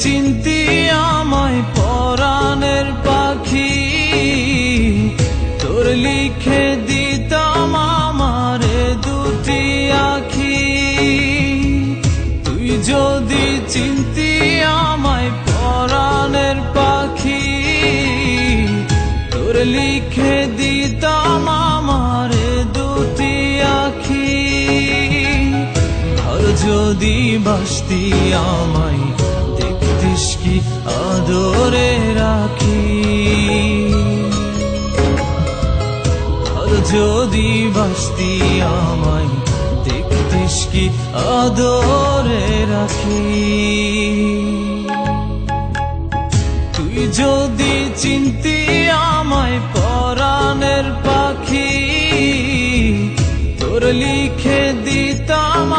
চিনতি আমায় পরাণের পাখি, তোর লিখে দিতাম আমারে দুটি আখি। তুই যদি চিনতি আমায় পরাণের পাখি, তোর লিখে দিতাম আমারে দুটি আখি। আর যদি বাসতি আমায় দেখতিস কি আদরে রাখি, আর যদি বাসতি আমায় দেখতিস কি আদরে রাখি। তুই যদি চিনতি আমায় পরাণের পাখি, তোর লিখে দিতাম